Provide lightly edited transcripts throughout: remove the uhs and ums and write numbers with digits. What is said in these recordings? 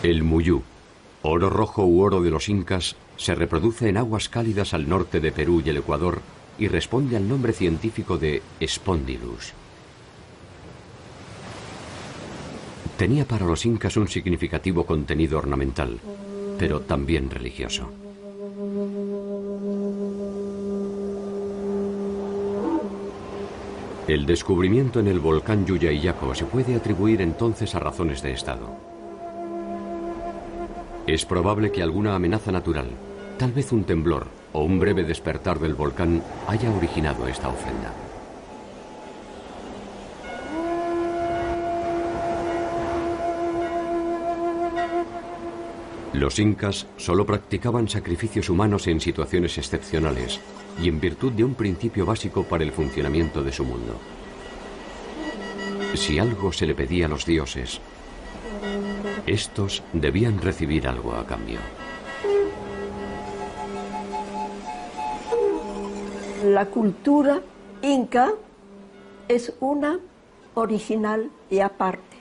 El muyú, oro rojo u oro de los incas, se reproduce en aguas cálidas al norte de Perú y el Ecuador y responde al nombre científico de Spondylus. Tenía para los incas un significativo contenido ornamental, pero también religioso. El descubrimiento en el volcán Yuyayaco se puede atribuir entonces a razones de estado. Es probable que alguna amenaza natural, tal vez un temblor o un breve despertar del volcán, haya originado esta ofrenda. Los incas solo practicaban sacrificios humanos en situaciones excepcionales y en virtud de un principio básico para el funcionamiento de su mundo. Si algo se le pedía a los dioses, estos debían recibir algo a cambio. La cultura inca es una original y aparte.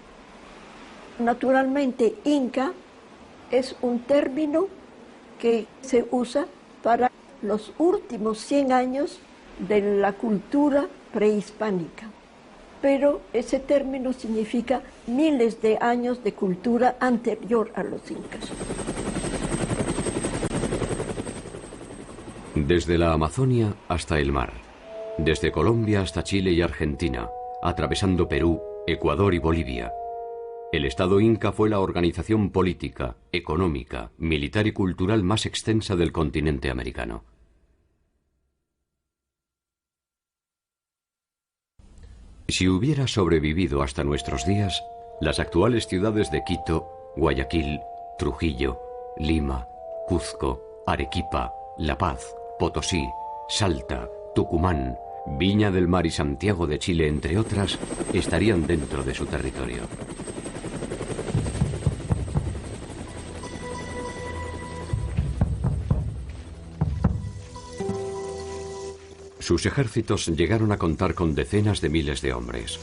Naturalmente, inca es un término que se usa para los últimos 100 años de la cultura prehispánica. Pero ese término significa miles de años de cultura anterior a los incas. Desde la Amazonia hasta el mar, desde Colombia hasta Chile y Argentina, atravesando Perú, Ecuador y Bolivia, el Estado inca fue la organización política, económica, militar y cultural más extensa del continente americano. Si hubiera sobrevivido hasta nuestros días, las actuales ciudades de Quito, Guayaquil, Trujillo, Lima, Cuzco, Arequipa, La Paz, Potosí, Salta, Tucumán, Viña del Mar y Santiago de Chile, entre otras, estarían dentro de su territorio. Sus ejércitos llegaron a contar con decenas de miles de hombres.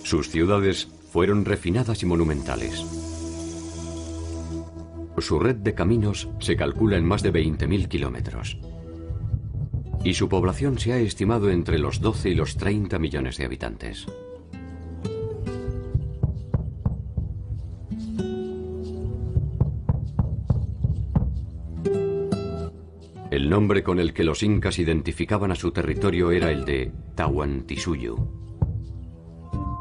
Sus ciudades fueron refinadas y monumentales. Su red de caminos se calcula en más de 20.000 kilómetros. Y su población se ha estimado entre los 12 y los 30 millones de habitantes. El nombre con el que los incas identificaban a su territorio era el de Tahuantinsuyo,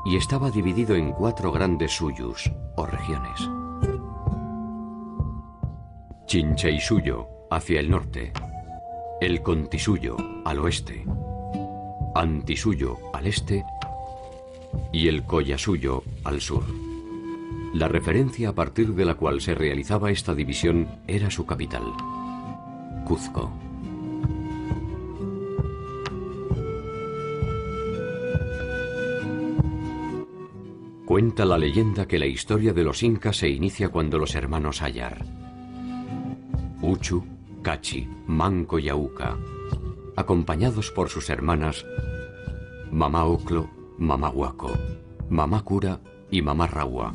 y estaba dividido en 4 grandes suyus, o regiones. Chincheysuyo, hacia el norte, el Contisuyo, al oeste, Antisuyo, al este, y el Collasuyo, al sur. La referencia a partir de la cual se realizaba esta división era su capital, Cuzco. Cuenta la leyenda que la historia de los incas se inicia cuando los hermanos Ayar, Uchu, Cachi, Manco y Auca, acompañados por sus hermanas Mamá Oclo, Mamá Huaco, Mamá Cura y Mamá Raua,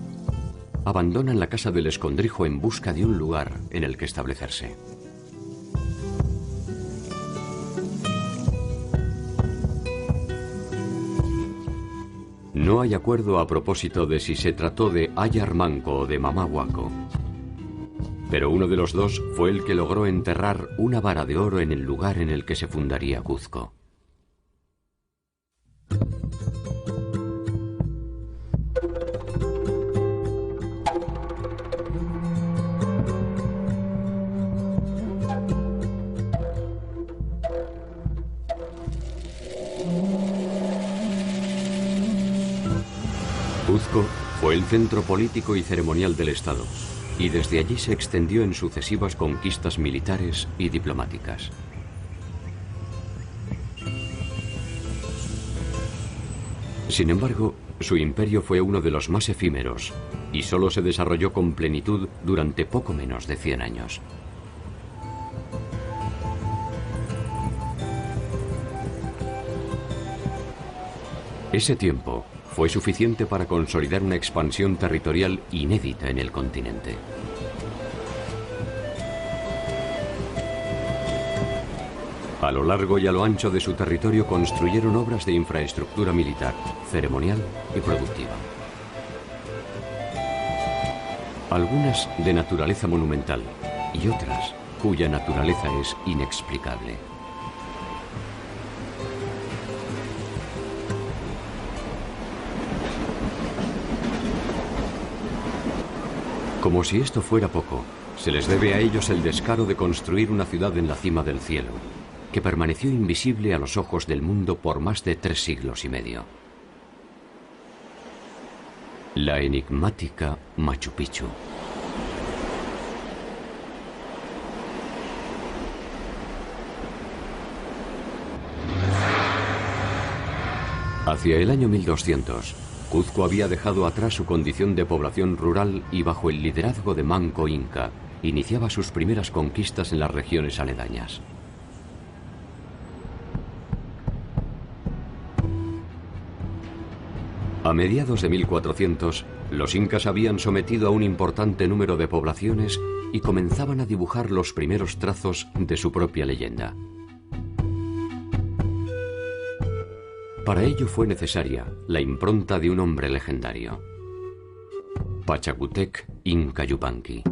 abandonan la casa del escondrijo en busca de un lugar en el que establecerse. No hay acuerdo a propósito de si se trató de Ayar Manco o de Mamá Huaco, pero uno de los dos fue el que logró enterrar una vara de oro en el lugar en el que se fundaría Cuzco. Cuzco fue el centro político y ceremonial del Estado, y desde allí se extendió en sucesivas conquistas militares y diplomáticas. Sin embargo, su imperio fue uno de los más efímeros, y solo se desarrolló con plenitud durante poco menos de 100 años. Ese tiempo fue suficiente para consolidar una expansión territorial inédita en el continente. A lo largo y a lo ancho de su territorio construyeron obras de infraestructura militar, ceremonial y productiva. Algunas de naturaleza monumental y otras cuya naturaleza es inexplicable. Como si esto fuera poco, se les debe a ellos el descaro de construir una ciudad en la cima del cielo, que permaneció invisible a los ojos del mundo por más de 3 siglos y medio. La enigmática Machu Picchu. Hacia el año 1200, Cuzco había dejado atrás su condición de población rural y bajo el liderazgo de Manco Inca, iniciaba sus primeras conquistas en las regiones aledañas. A mediados de 1400, los incas habían sometido a un importante número de poblaciones y comenzaban a dibujar los primeros trazos de su propia leyenda. Para ello fue necesaria la impronta de un hombre legendario, Pachacútec Inca Yupanqui.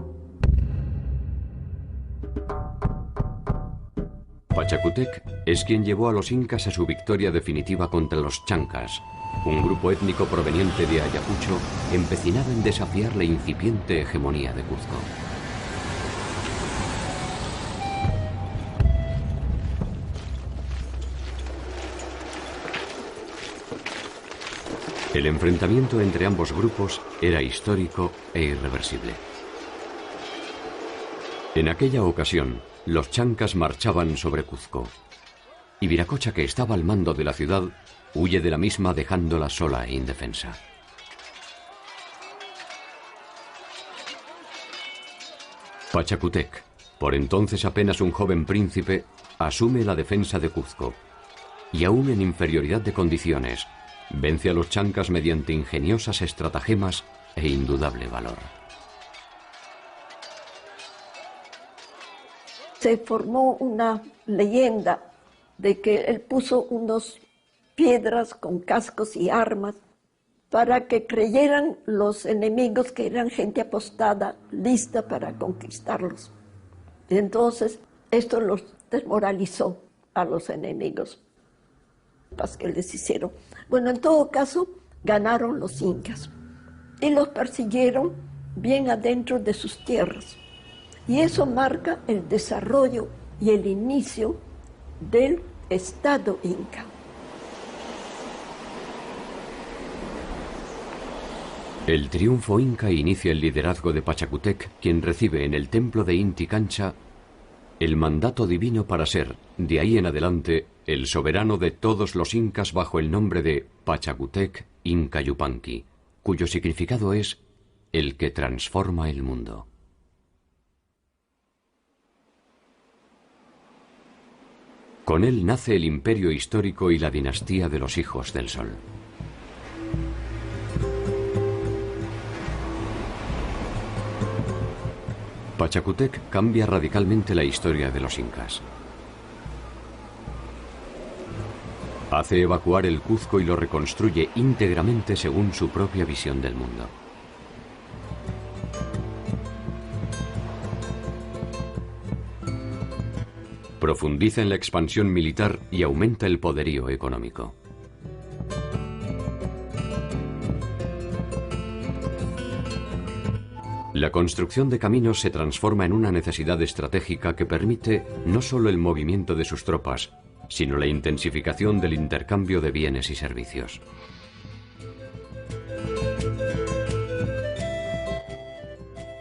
Pachacútec es quien llevó a los incas a su victoria definitiva contra los chancas, un grupo étnico proveniente de Ayacucho empecinado en desafiar la incipiente hegemonía de Cuzco. El enfrentamiento entre ambos grupos era histórico e irreversible. En aquella ocasión, los chancas marchaban sobre Cuzco, y Viracocha, que estaba al mando de la ciudad, huye de la misma dejándola sola e indefensa. Pachacútec, por entonces apenas un joven príncipe, asume la defensa de Cuzco, y aún en inferioridad de condiciones, vence a los chancas mediante ingeniosas estratagemas e indudable valor. Se formó una leyenda de que él puso unas piedras con cascos y armas para que creyeran los enemigos que eran gente apostada, lista para conquistarlos. Entonces, esto los desmoralizó a los enemigos que les hicieron. Bueno, en todo caso, ganaron los incas y los persiguieron bien adentro de sus tierras. Y eso marca el desarrollo y el inicio del Estado Inca. El triunfo inca inicia el liderazgo de Pachacútec, quien recibe en el templo de Inti Cancha el mandato divino para ser, de ahí en adelante, el soberano de todos los incas bajo el nombre de Pachacútec Inca Yupanqui, cuyo significado es el que transforma el mundo. Con él nace el imperio histórico y la dinastía de los hijos del sol. Pachacútec cambia radicalmente la historia de los incas. Hace evacuar el Cuzco y lo reconstruye íntegramente según su propia visión del mundo. Profundiza en la expansión militar y aumenta el poderío económico. La construcción de caminos se transforma en una necesidad estratégica que permite no solo el movimiento de sus tropas, sino la intensificación del intercambio de bienes y servicios.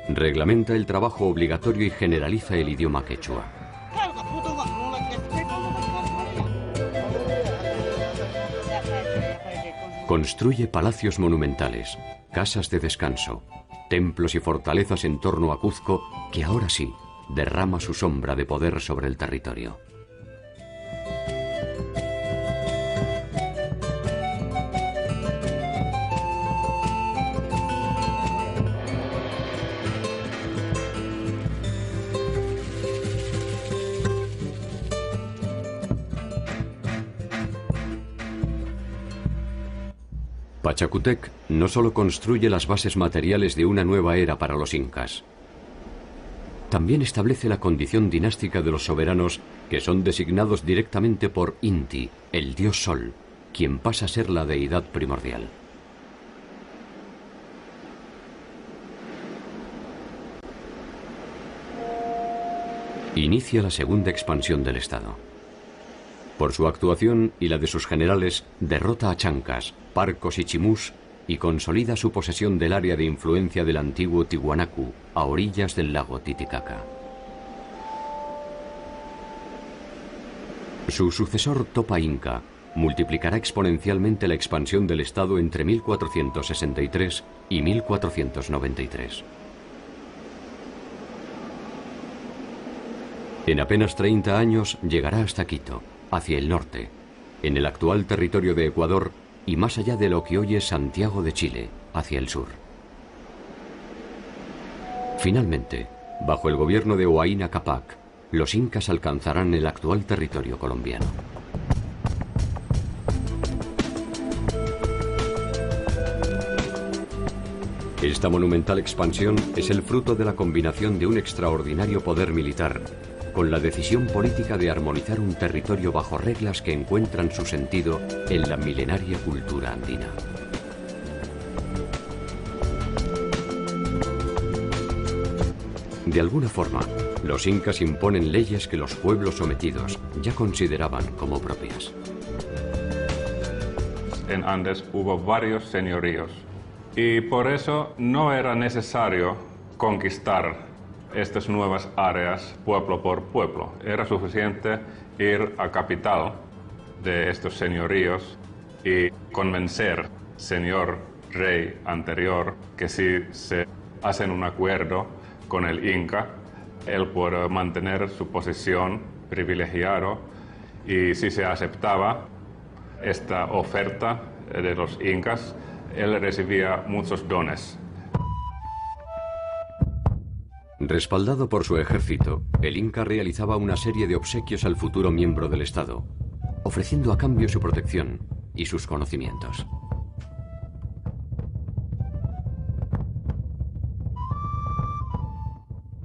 Reglamenta el trabajo obligatorio y generaliza el idioma quechua. Construye palacios monumentales, casas de descanso, templos y fortalezas en torno a Cuzco, que ahora sí derrama su sombra de poder sobre el territorio. Pachacútec no solo construye las bases materiales de una nueva era para los incas, también establece la condición dinástica de los soberanos que son designados directamente por Inti, el dios Sol, quien pasa a ser la deidad primordial. Inicia la segunda expansión del Estado. Por su actuación y la de sus generales, derrota a Chancas, Parcos y Chimús y consolida su posesión del área de influencia del antiguo Tiwanaku, a orillas del lago Titicaca. Su sucesor Topa Inca multiplicará exponencialmente la expansión del Estado entre 1463 y 1493. En apenas 30 años llegará hasta Quito, hacia el norte, en el actual territorio de Ecuador y más allá de lo que hoy es Santiago de Chile, hacia el sur. Finalmente, bajo el gobierno de Huayna Cápac, los incas alcanzarán el actual territorio colombiano. Esta monumental expansión es el fruto de la combinación de un extraordinario poder militar con la decisión política de armonizar un territorio bajo reglas que encuentran su sentido en la milenaria cultura andina. De alguna forma, los incas imponen leyes que los pueblos sometidos ya consideraban como propias. En Andes hubo varios señoríos y por eso no era necesario conquistar estas nuevas áreas pueblo por pueblo. Era suficiente ir a capital de estos señoríos y convencer señor rey anterior que si se hacen un acuerdo con el Inca, él puede mantener su posición privilegiada, y si se aceptaba esta oferta de los incas, él recibía muchos dones. Respaldado por su ejército, el Inca realizaba una serie de obsequios al futuro miembro del Estado, ofreciendo a cambio su protección y sus conocimientos.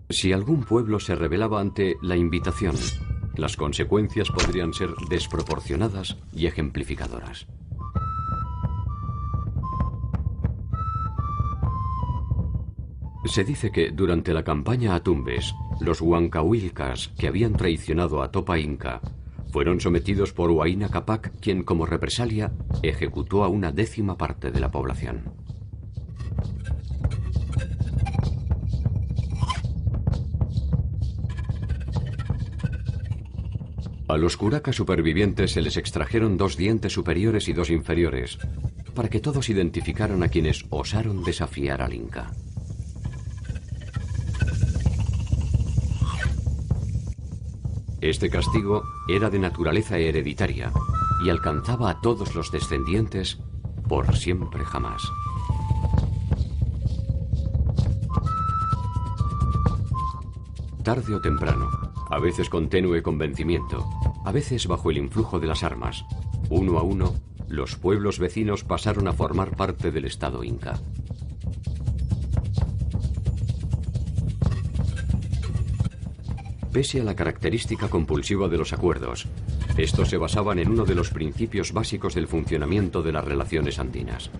Si algún pueblo se rebelaba ante la invitación, las consecuencias podrían ser desproporcionadas y ejemplificadoras. Se dice que durante la campaña a Tumbes, los huancahuilcas que habían traicionado a Topa Inca fueron sometidos por Huayna Cápac, quien como represalia ejecutó a una 10ª parte de la población. A los curacas supervivientes se les extrajeron 2 dientes superiores y 2 inferiores, para que todos identificaran a quienes osaron desafiar al Inca. Este castigo era de naturaleza hereditaria y alcanzaba a todos los descendientes por siempre jamás. Tarde o temprano, a veces con tenue convencimiento, a veces bajo el influjo de las armas, uno a uno, los pueblos vecinos pasaron a formar parte del Estado Inca. Pese a la característica compulsiva de los acuerdos, estos se basaban en uno de los principios básicos del funcionamiento de las relaciones andinas: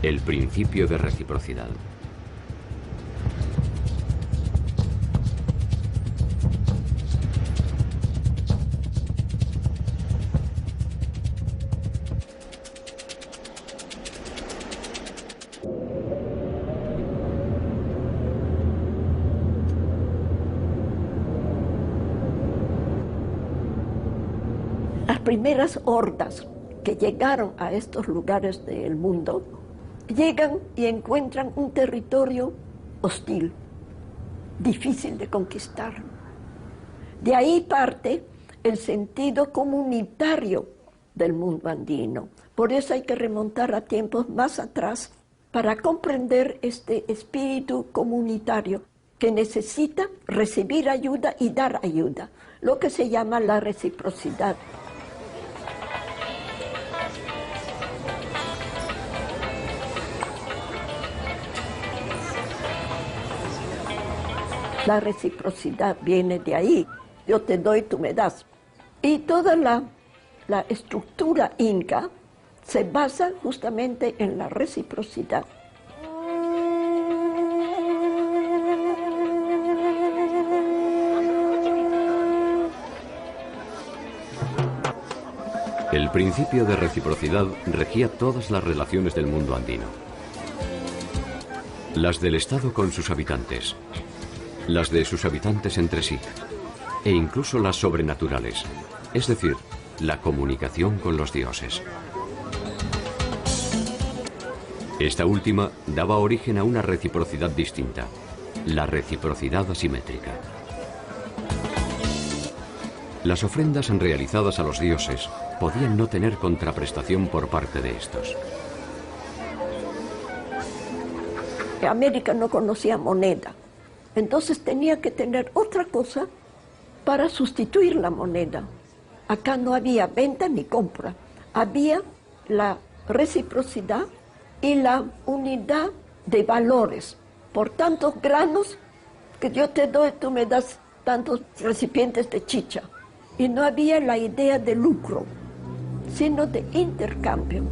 el principio de reciprocidad. Primeras hordas que llegaron a estos lugares del mundo, llegan y encuentran un territorio hostil, difícil de conquistar. De ahí parte el sentido comunitario del mundo andino. Por eso hay que remontar a tiempos más atrás para comprender este espíritu comunitario que necesita recibir ayuda y dar ayuda, lo que se llama la reciprocidad. La reciprocidad viene de ahí. Yo te doy, tú me das. Y toda la estructura inca se basa justamente en la reciprocidad. El principio de reciprocidad regía todas las relaciones del mundo andino. Las del Estado con sus habitantes, las de sus habitantes entre sí, e incluso las sobrenaturales, es decir, la comunicación con los dioses. Esta última daba origen a una reciprocidad distinta, la reciprocidad asimétrica. Las ofrendas realizadas a los dioses podían no tener contraprestación por parte de estos. América no conocía moneda, entonces tenía que tener otra cosa para sustituir la moneda. Acá no había venta ni compra, había la reciprocidad y la unidad de valores. Por tantos granos que yo te doy, tú me das tantos recipientes de chicha. Y no había la idea de lucro, sino de intercambio.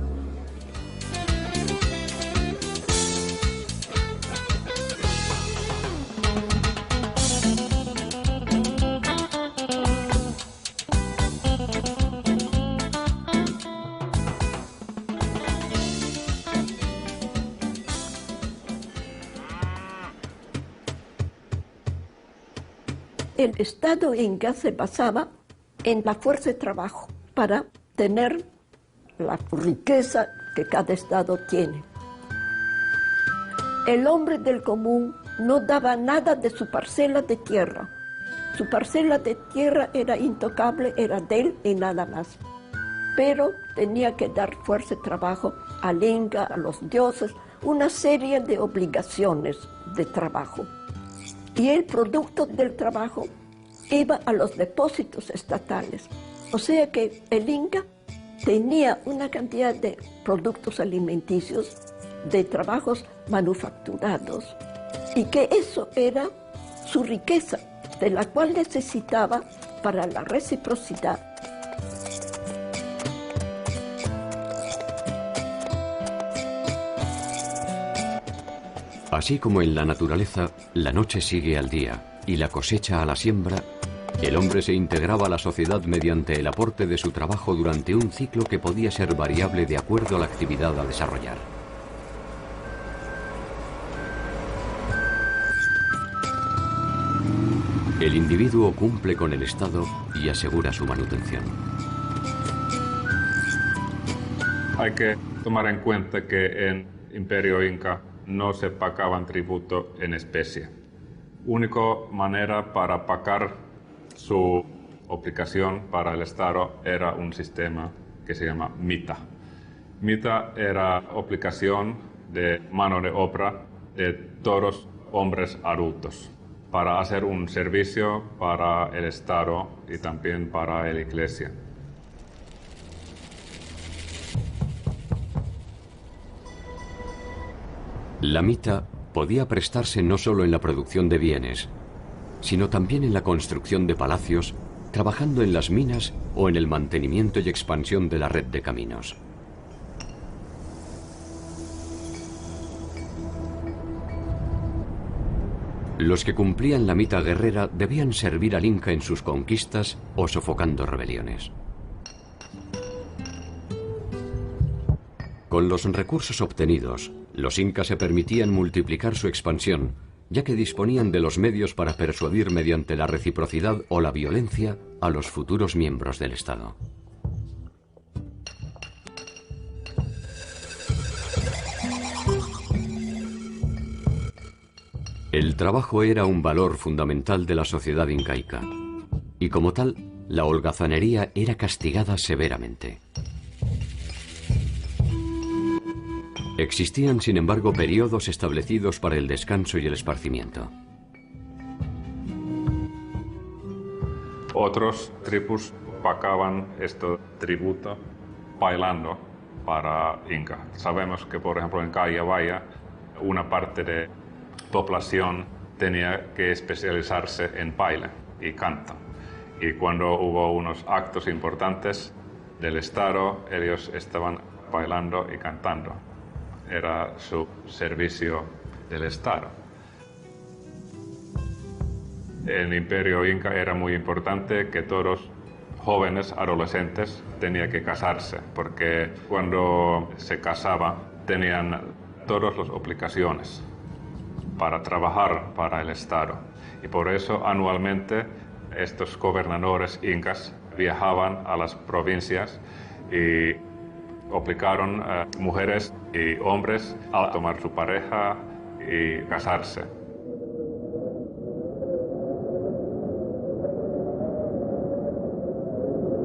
El Estado inca se basaba en la fuerza de trabajo para tener la riqueza que cada estado tiene. El hombre del común no daba nada de su parcela de tierra. Su parcela de tierra era intocable, era de él y nada más. Pero tenía que dar fuerza de trabajo al inca, a los dioses, una serie de obligaciones de trabajo. Y el producto del trabajo iba a los depósitos estatales. O sea que el Inca tenía una cantidad de productos alimenticios, de trabajos manufacturados, y que eso era su riqueza, de la cual necesitaba para la reciprocidad. Así como en la naturaleza, la noche sigue al día y la cosecha a la siembra, el hombre se integraba a la sociedad mediante el aporte de su trabajo durante un ciclo que podía ser variable de acuerdo a la actividad a desarrollar. El individuo cumple con el Estado y asegura su manutención. Hay que tomar en cuenta que en Imperio Inca no se pagaban tributo en especie. Única manera para pagar su obligación para el Estado era un sistema que se llama mita. Mita era obligación de mano de obra de todos hombres adultos para hacer un servicio para el Estado y también para la Iglesia. La mita podía prestarse no solo en la producción de bienes, sino también en la construcción de palacios, trabajando en las minas o en el mantenimiento y expansión de la red de caminos. Los que cumplían la mita guerrera debían servir al Inca en sus conquistas o sofocando rebeliones. Con los recursos obtenidos, los incas se permitían multiplicar su expansión, ya que disponían de los medios para persuadir mediante la reciprocidad o la violencia a los futuros miembros del Estado. El trabajo era un valor fundamental de la sociedad incaica, y como tal, la holgazanería era castigada severamente. Existían, sin embargo, periodos establecidos para el descanso y el esparcimiento. Otros tribus pagaban este tributo bailando para Inca. Sabemos que, por ejemplo, en Callabaya, una parte de población tenía que especializarse en baile y canto. Y cuando hubo unos actos importantes del Estado, ellos estaban bailando y cantando. Era su servicio del Estado. En el Imperio Inca era muy importante que todos jóvenes, adolescentes, tenían que casarse, porque cuando se casaba tenían todas las obligaciones para trabajar para el Estado. Y por eso anualmente estos gobernadores incas viajaban a las provincias y obligaron a mujeres y hombres a tomar su pareja y casarse.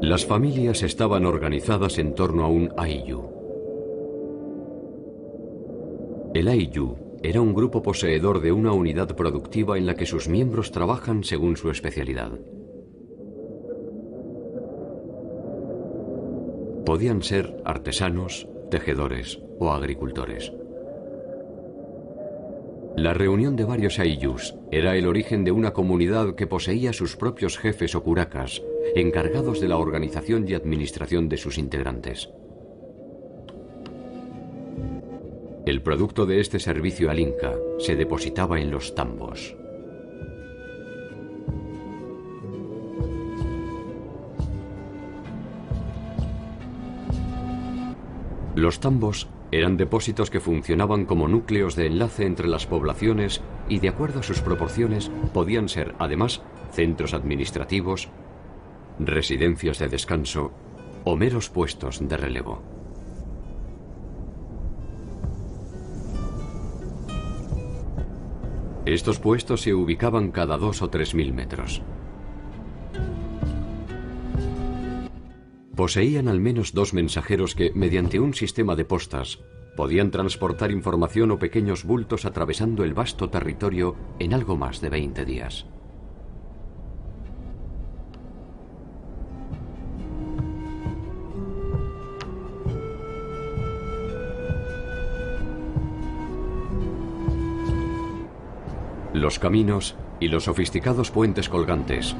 Las familias estaban organizadas en torno a un ayllu. El ayllu era un grupo poseedor de una unidad productiva en la que sus miembros trabajan según su especialidad. Podían ser artesanos, tejedores o agricultores. La reunión de varios ayllus era el origen de una comunidad que poseía sus propios jefes o curacas, encargados de la organización y administración de sus integrantes. El producto de este servicio al Inca se depositaba en los tambos. Los tambos eran depósitos que funcionaban como núcleos de enlace entre las poblaciones y, de acuerdo a sus proporciones, podían ser, además, centros administrativos, residencias de descanso o meros puestos de relevo. Estos puestos se ubicaban cada 2 o 3.000 metros. Poseían al menos 2 mensajeros que, mediante un sistema de postas, podían transportar información o pequeños bultos atravesando el vasto territorio en algo más de 20 días. Los caminos y los sofisticados puentes colgantes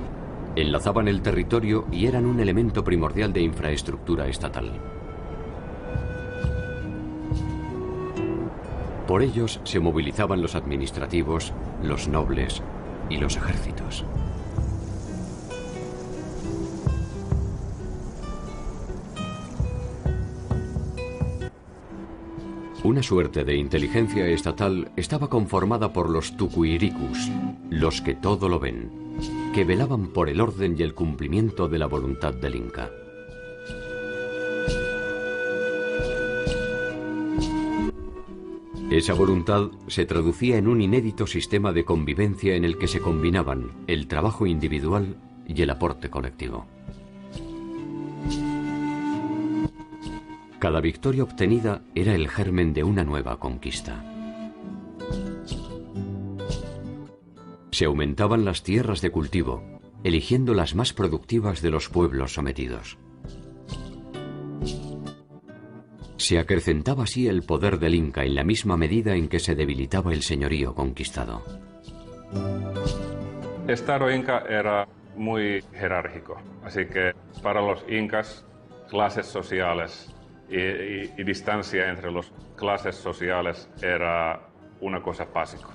enlazaban el territorio y eran un elemento primordial de infraestructura estatal. Por ellos se movilizaban los administrativos, los nobles y los ejércitos. Una suerte de inteligencia estatal estaba conformada por los tucuiricus, los que todo lo ven, que velaban por el orden y el cumplimiento de la voluntad del Inca. Esa voluntad se traducía en un inédito sistema de convivencia en el que se combinaban el trabajo individual y el aporte colectivo. Cada victoria obtenida era el germen de una nueva conquista. Se aumentaban las tierras de cultivo, eligiendo las más productivas de los pueblos sometidos. Se acrecentaba así el poder del Inca en la misma medida en que se debilitaba el señorío conquistado. El Estado Inca era muy jerárquico, así que para los incas, clases sociales y distancia entre las clases sociales era una cosa básica.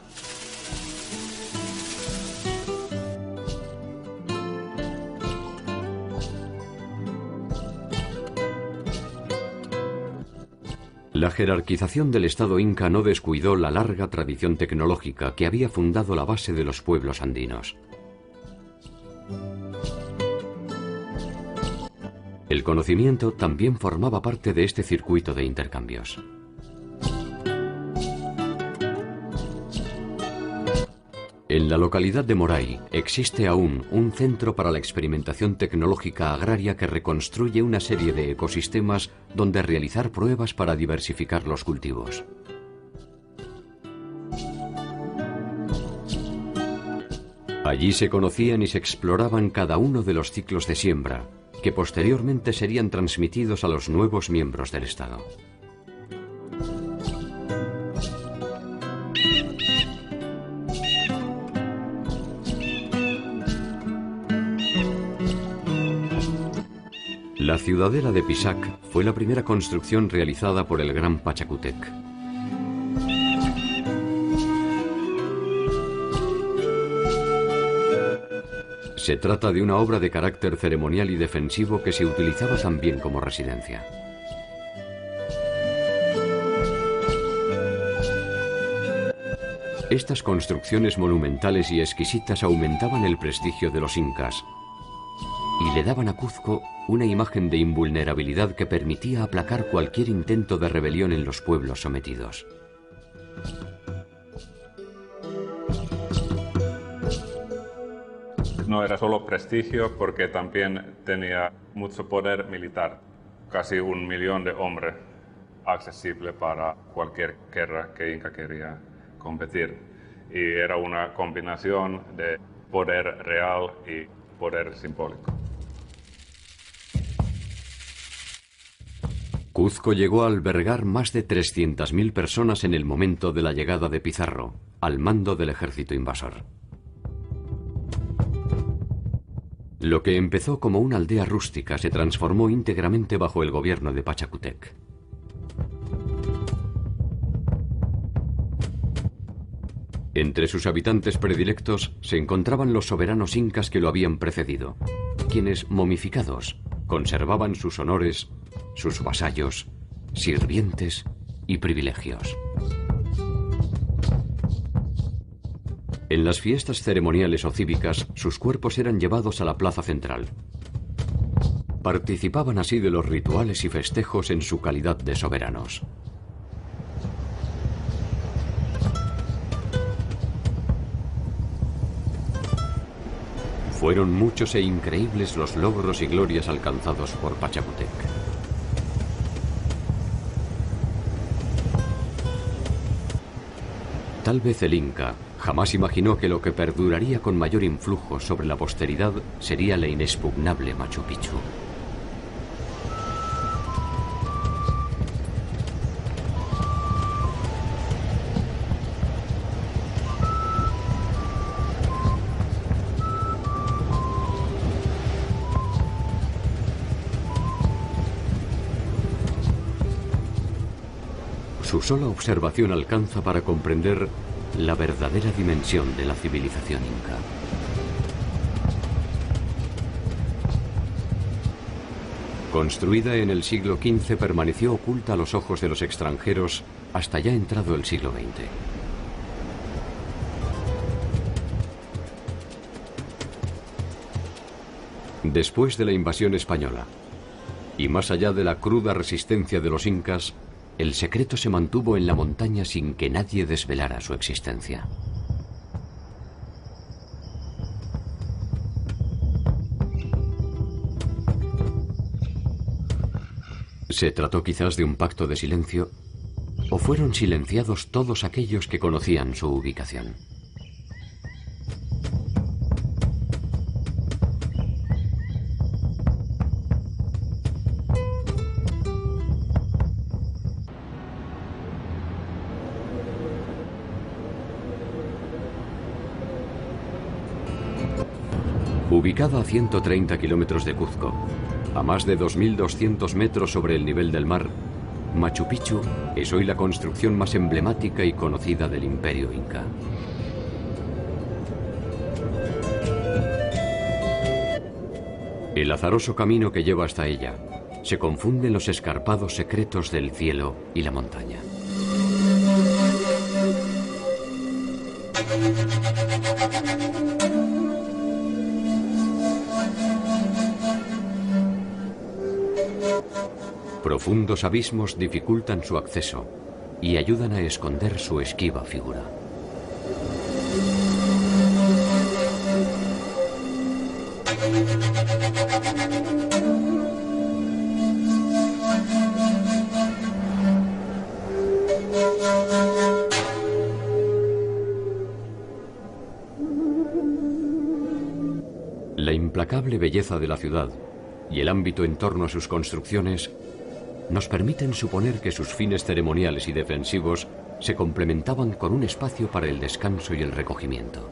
La jerarquización del Estado Inca no descuidó la larga tradición tecnológica que había fundado la base de los pueblos andinos. El conocimiento también formaba parte de este circuito de intercambios. En la localidad de Moray existe aún un centro para la experimentación tecnológica agraria que reconstruye una serie de ecosistemas donde realizar pruebas para diversificar los cultivos. Allí se conocían y se exploraban cada uno de los ciclos de siembra, que posteriormente serían transmitidos a los nuevos miembros del Estado. La ciudadela de Pisac fue la primera construcción realizada por el gran Pachacútec. Se trata de una obra de carácter ceremonial y defensivo que se utilizaba también como residencia. Estas construcciones monumentales y exquisitas aumentaban el prestigio de los incas y le daban a Cuzco una imagen de invulnerabilidad que permitía aplacar cualquier intento de rebelión en los pueblos sometidos. No era solo prestigio porque también tenía mucho poder militar, casi 1 millón de hombres accesible para cualquier guerra que Inca quería competir. Y era una combinación de poder real y poder simbólico. Cuzco llegó a albergar más de 300.000 personas en el momento de la llegada de Pizarro, al mando del ejército invasor. Lo que empezó como una aldea rústica se transformó íntegramente bajo el gobierno de Pachacútec. Entre sus habitantes predilectos se encontraban los soberanos incas que lo habían precedido, quienes, momificados, conservaban sus honores, sus vasallos, sirvientes y privilegios. En las fiestas ceremoniales o cívicas, sus cuerpos eran llevados a la plaza central. Participaban así de los rituales y festejos en su calidad de soberanos. Fueron muchos e increíbles los logros y glorias alcanzados por Pachacútec. Tal vez el Inca jamás imaginó que lo que perduraría con mayor influjo sobre la posteridad sería la inexpugnable Machu Picchu. Su sola observación alcanza para comprender la verdadera dimensión de la civilización inca. Construida en el siglo XV, permaneció oculta a los ojos de los extranjeros hasta ya entrado el siglo XX. Después de la invasión española, y más allá de la cruda resistencia de los incas, el secreto se mantuvo en la montaña sin que nadie desvelara su existencia. ¿Se trató quizás de un pacto de silencio? ¿O fueron silenciados todos aquellos que conocían su ubicación? Ubicada a 130 kilómetros de Cuzco, a más de 2.200 metros sobre el nivel del mar, Machu Picchu es hoy la construcción más emblemática y conocida del Imperio Inca. El azaroso camino que lleva hasta ella se confunde en los escarpados secretos del cielo y la montaña. Profundos abismos dificultan su acceso y ayudan a esconder su esquiva figura. La implacable belleza de la ciudad y el ámbito en torno a sus construcciones nos permiten suponer que sus fines ceremoniales y defensivos se complementaban con un espacio para el descanso y el recogimiento.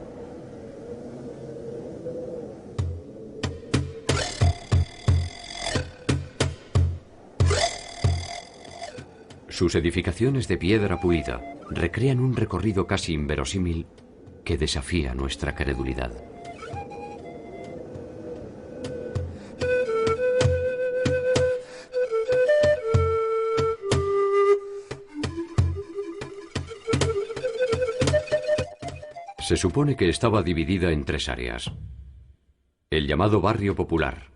Sus edificaciones de piedra pulida recrean un recorrido casi inverosímil que desafía nuestra credulidad. Se supone que estaba dividida en 3 áreas. El llamado barrio popular,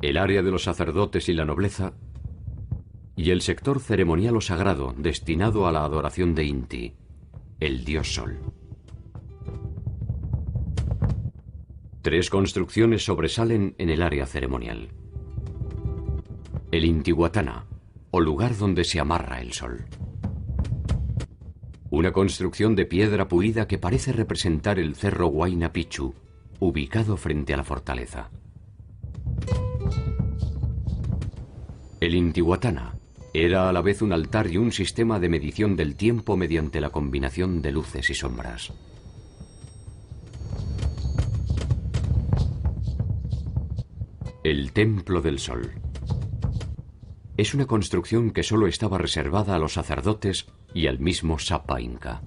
el área de los sacerdotes y la nobleza, y el sector ceremonial o sagrado destinado a la adoración de Inti, el dios sol. 3 construcciones sobresalen en el área ceremonial. El Intihuatana, o lugar donde se amarra el sol. Una construcción de piedra pulida que parece representar el cerro Huayna Picchu, ubicado frente a la fortaleza. El Intihuatana era a la vez un altar y un sistema de medición del tiempo mediante la combinación de luces y sombras. El Templo del Sol. Es una construcción que solo estaba reservada a los sacerdotes y al mismo Sapa Inca.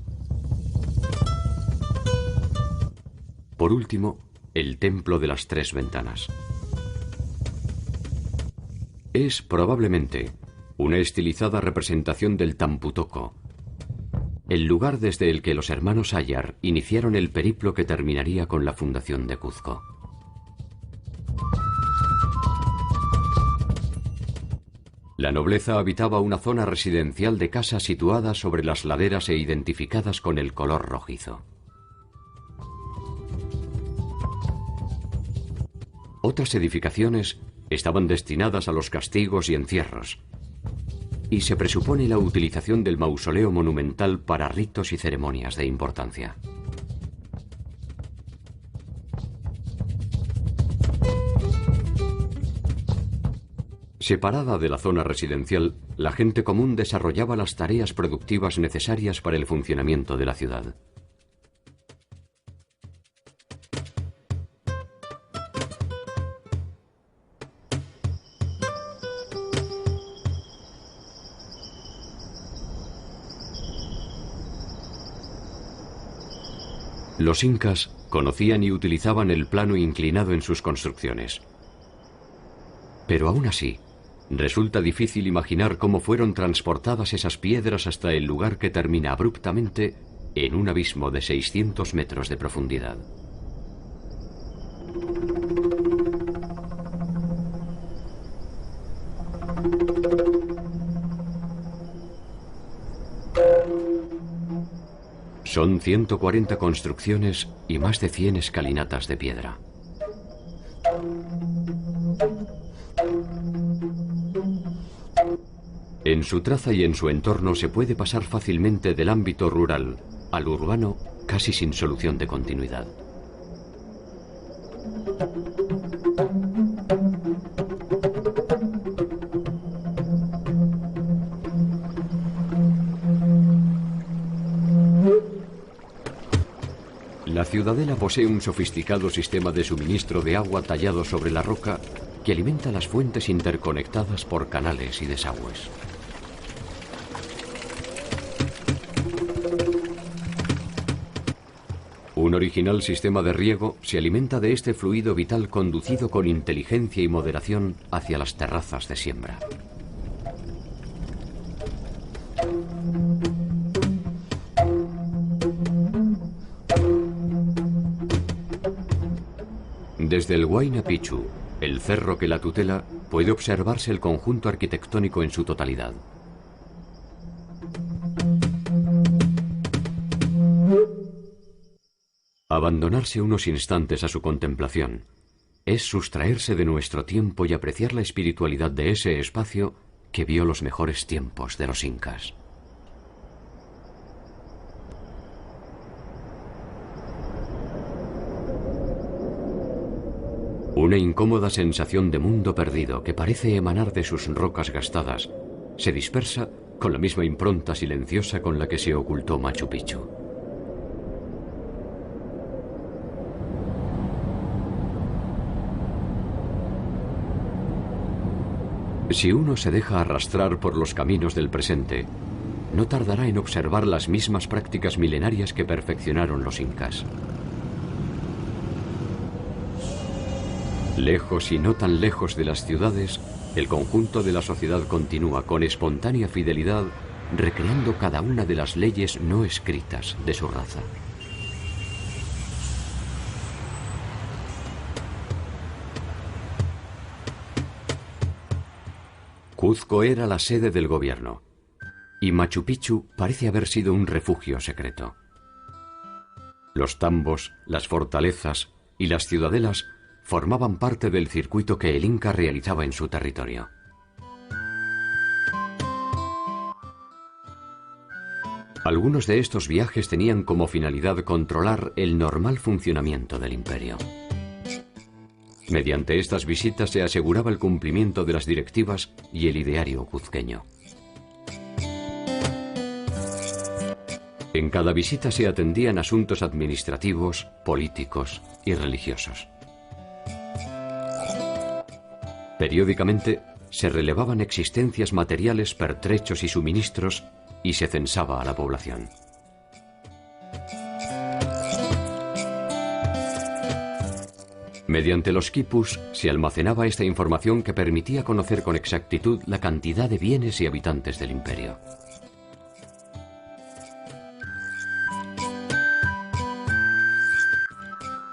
Por último, el Templo de las 3 Ventanas. Es probablemente una estilizada representación del Tampu-Tocco, el lugar desde el que los hermanos Ayar iniciaron el periplo que terminaría con la fundación de Cuzco. La nobleza habitaba una zona residencial de casas situadas sobre las laderas e identificadas con el color rojizo. Otras edificaciones estaban destinadas a los castigos y encierros, y se presupone la utilización del mausoleo monumental para ritos y ceremonias de importancia. Separada de la zona residencial, la gente común desarrollaba las tareas productivas necesarias para el funcionamiento de la ciudad. Los incas conocían y utilizaban el plano inclinado en sus construcciones. Pero aún así, resulta difícil imaginar cómo fueron transportadas esas piedras hasta el lugar que termina abruptamente en un abismo de 600 metros de profundidad. Son 140 construcciones y más de 100 escalinatas de piedra. En su traza y en su entorno se puede pasar fácilmente del ámbito rural al urbano casi sin solución de continuidad. La ciudadela posee un sofisticado sistema de suministro de agua tallado sobre la roca que alimenta las fuentes interconectadas por canales y desagües. Un original sistema de riego se alimenta de este fluido vital conducido con inteligencia y moderación hacia las terrazas de siembra. Desde el Huayna Picchu, el cerro que la tutela, puede observarse el conjunto arquitectónico en su totalidad. Abandonarse unos instantes a su contemplación es sustraerse de nuestro tiempo y apreciar la espiritualidad de ese espacio que vio los mejores tiempos de los incas. Una incómoda sensación de mundo perdido que parece emanar de sus rocas gastadas se dispersa con la misma impronta silenciosa con la que se ocultó Machu Picchu. Si uno se deja arrastrar por los caminos del presente, no tardará en observar las mismas prácticas milenarias que perfeccionaron los incas. Lejos y no tan lejos de las ciudades, el conjunto de la sociedad continúa con espontánea fidelidad recreando cada una de las leyes no escritas de su raza. Cuzco era la sede del gobierno, y Machu Picchu parece haber sido un refugio secreto. Los tambos, las fortalezas y las ciudadelas formaban parte del circuito que el Inca realizaba en su territorio. Algunos de estos viajes tenían como finalidad controlar el normal funcionamiento del imperio. Mediante estas visitas se aseguraba el cumplimiento de las directivas y el ideario cuzqueño. En cada visita se atendían asuntos administrativos, políticos y religiosos. Periódicamente se relevaban existencias materiales, pertrechos y suministros y se censaba a la población. Mediante los quipus se almacenaba esta información que permitía conocer con exactitud la cantidad de bienes y habitantes del imperio.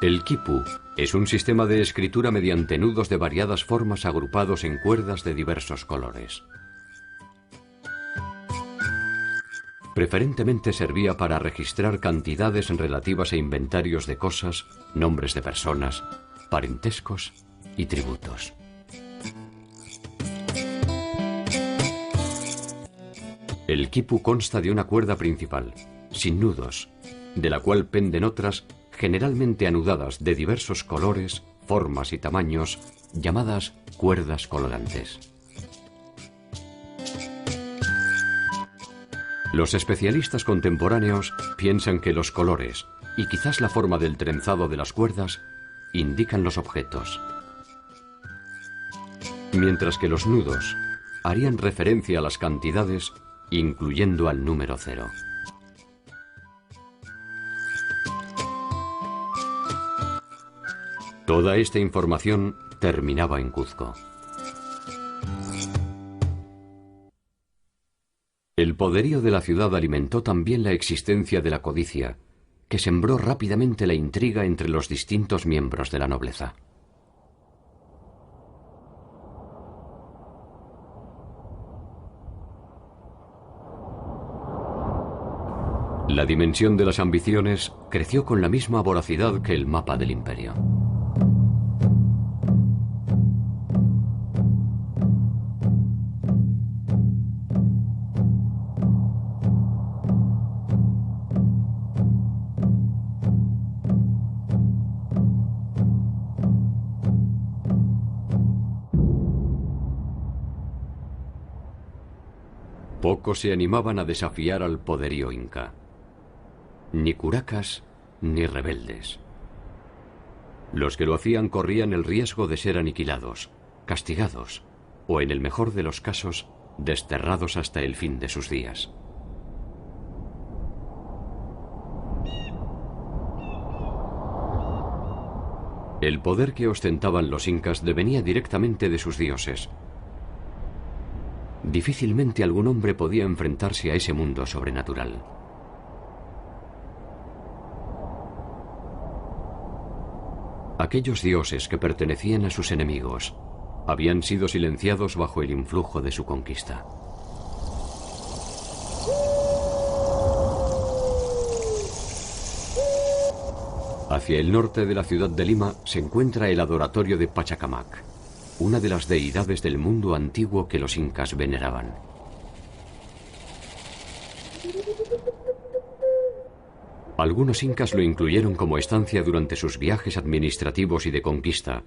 El quipu es un sistema de escritura mediante nudos de variadas formas agrupados en cuerdas de diversos colores. Preferentemente servía para registrar cantidades relativas a inventarios de cosas, nombres de personas, parentescos y tributos. El quipu consta de una cuerda principal, sin nudos, de la cual penden otras generalmente anudadas de diversos colores, formas y tamaños, llamadas cuerdas colgantes. Los especialistas contemporáneos piensan que los colores, y quizás la forma del trenzado de las cuerdas, indican los objetos, mientras que los nudos harían referencia a las cantidades, incluyendo al número 0. Toda esta información terminaba en Cuzco. El poderío de la ciudad alimentó también la existencia de la codicia, que sembró rápidamente la intriga entre los distintos miembros de la nobleza. La dimensión de las ambiciones creció con la misma voracidad que el mapa del imperio. Pocos se animaban a desafiar al poderío inca. Ni curacas ni rebeldes. Los que lo hacían corrían el riesgo de ser aniquilados, castigados o, en el mejor de los casos, desterrados hasta el fin de sus días. El poder que ostentaban los incas devenía directamente de sus dioses. Difícilmente algún hombre podía enfrentarse a ese mundo sobrenatural. Aquellos dioses que pertenecían a sus enemigos habían sido silenciados bajo el influjo de su conquista. Hacia el norte de la ciudad de Lima se encuentra el adoratorio de Pachacamac, una de las deidades del mundo antiguo que los incas veneraban. Algunos incas lo incluyeron como estancia durante sus viajes administrativos y de conquista,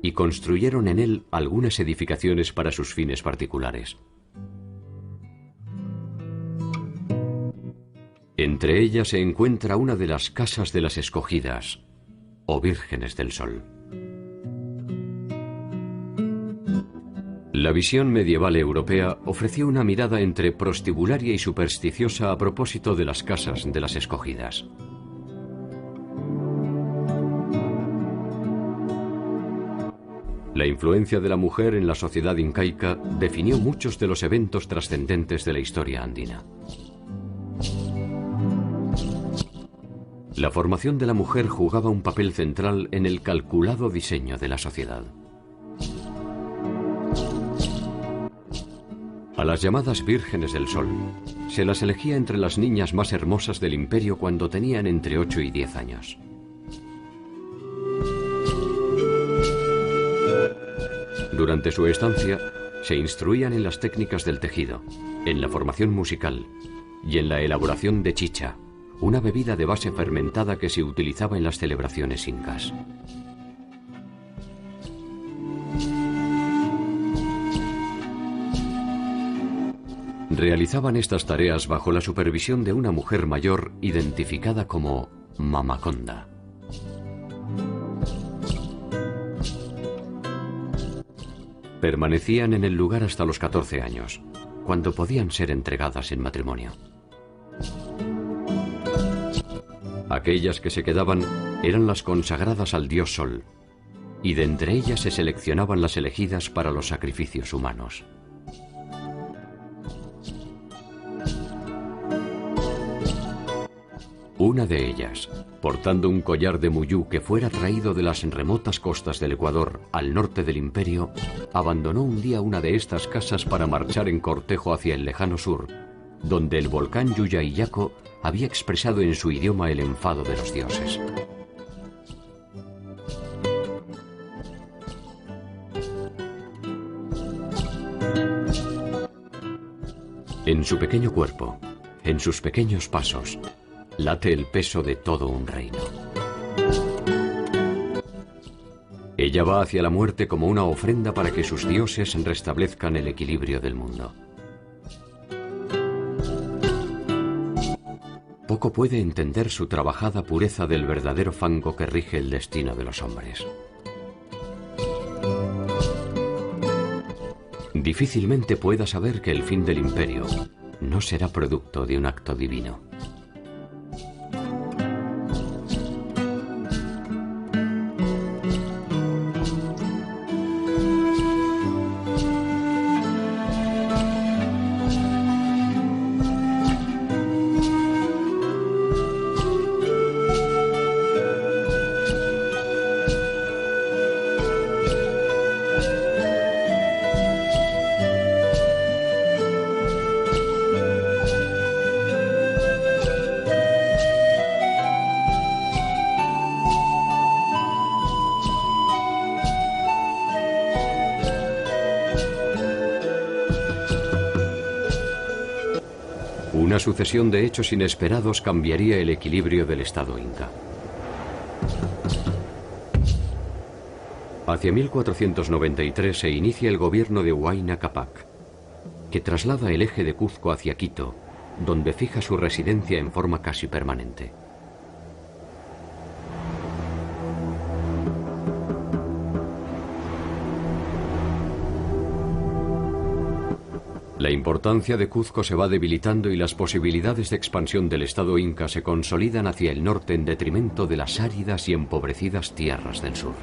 y construyeron en él algunas edificaciones para sus fines particulares. Entre ellas se encuentra una de las casas de las escogidas, o vírgenes del sol. La visión medieval europea ofreció una mirada entre prostibularia y supersticiosa a propósito de las casas de las escogidas. La influencia de la mujer en la sociedad incaica definió muchos de los eventos trascendentes de la historia andina. La formación de la mujer jugaba un papel central en el calculado diseño de la sociedad. A las llamadas vírgenes del sol se las elegía entre las niñas más hermosas del imperio cuando tenían entre 8 y 10 años. Durante su estancia, se instruían en las técnicas del tejido, en la formación musical y en la elaboración de chicha, una bebida de base fermentada que se utilizaba en las celebraciones incas. Realizaban estas tareas bajo la supervisión de una mujer mayor identificada como Mamaconda. Permanecían en el lugar hasta los 14 años, cuando podían ser entregadas en matrimonio. Aquellas que se quedaban eran las consagradas al dios Sol, y de entre ellas se seleccionaban las elegidas para los sacrificios humanos. Una de ellas, portando un collar de muyú que fuera traído de las remotas costas del Ecuador al norte del imperio, abandonó un día una de estas casas para marchar en cortejo hacia el lejano sur, donde el volcán Yuyayaco había expresado en su idioma el enfado de los dioses. En su pequeño cuerpo, en sus pequeños pasos, late el peso de todo un reino. Ella va hacia la muerte como una ofrenda para que sus dioses restablezcan el equilibrio del mundo. Poco puede entender su trabajada pureza del verdadero fango que rige el destino de los hombres. Difícilmente pueda saber que el fin del imperio no será producto de un acto divino. Una sucesión de hechos inesperados cambiaría el equilibrio del Estado inca. Hacia 1493 se inicia el gobierno de Huayna Cápac, que traslada el eje de Cuzco hacia Quito, donde fija su residencia en forma casi permanente. La importancia de Cuzco se va debilitando y las posibilidades de expansión del Estado inca se consolidan hacia el norte en detrimento de las áridas y empobrecidas tierras del sur.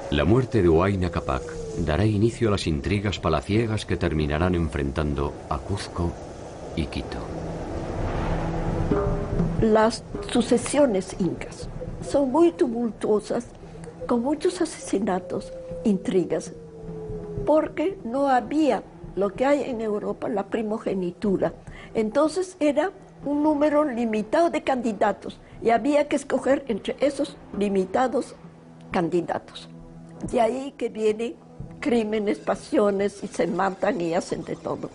La muerte de Huayna Cápac dará inicio a las intrigas palaciegas que terminarán enfrentando a Cuzco y Quito. Las sucesiones incas son muy tumultuosas, con muchos asesinatos, intrigas, porque no había lo que hay en Europa, la primogenitura. Entonces era un número limitado de candidatos y había que escoger entre esos limitados candidatos. De ahí que vienen crímenes, pasiones y se matan y hacen de todo.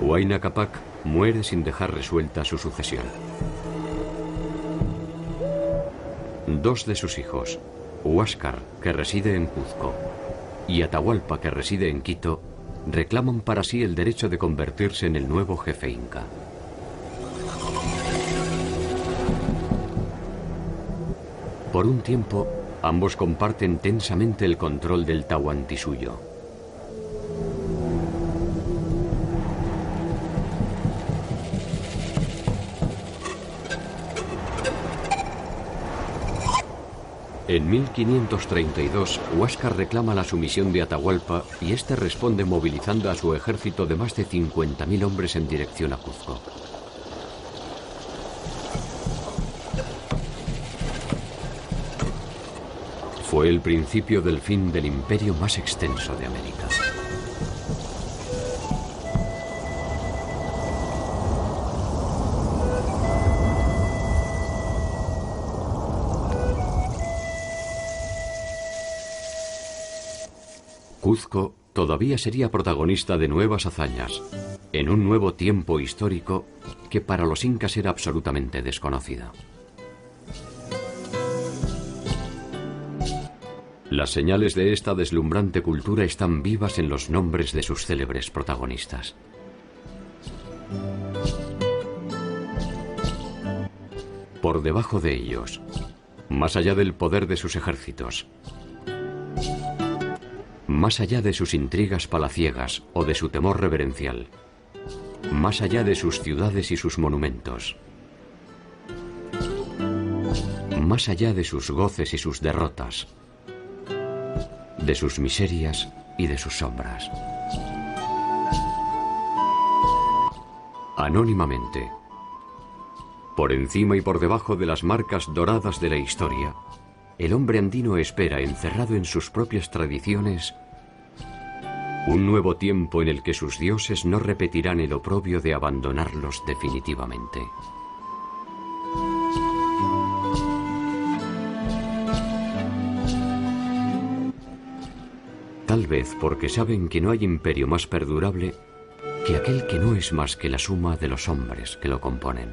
Huayna Cápac muere sin dejar resuelta su sucesión. Dos de sus hijos, Huáscar, que reside en Cuzco, y Atahualpa, que reside en Quito, reclaman para sí el derecho de convertirse en el nuevo jefe inca. Por un tiempo, ambos comparten tensamente el control del Tahuantinsuyo. En 1532, Huáscar reclama la sumisión de Atahualpa y este responde movilizando a su ejército de más de 50.000 hombres en dirección a Cuzco. Fue el principio del fin del imperio más extenso de América. Cuzco todavía sería protagonista de nuevas hazañas, en un nuevo tiempo histórico que para los incas era absolutamente desconocido. Las señales de esta deslumbrante cultura están vivas en los nombres de sus célebres protagonistas. Por debajo de ellos, más allá del poder de sus ejércitos, más allá de sus intrigas palaciegas o de su temor reverencial, más allá de sus ciudades y sus monumentos, más allá de sus goces y sus derrotas, de sus miserias y de sus sombras. Anónimamente, por encima y por debajo de las marcas doradas de la historia, el hombre andino espera, encerrado en sus propias tradiciones, un nuevo tiempo en el que sus dioses no repetirán el oprobio de abandonarlos definitivamente. Tal vez porque saben que no hay imperio más perdurable que aquel que no es más que la suma de los hombres que lo componen.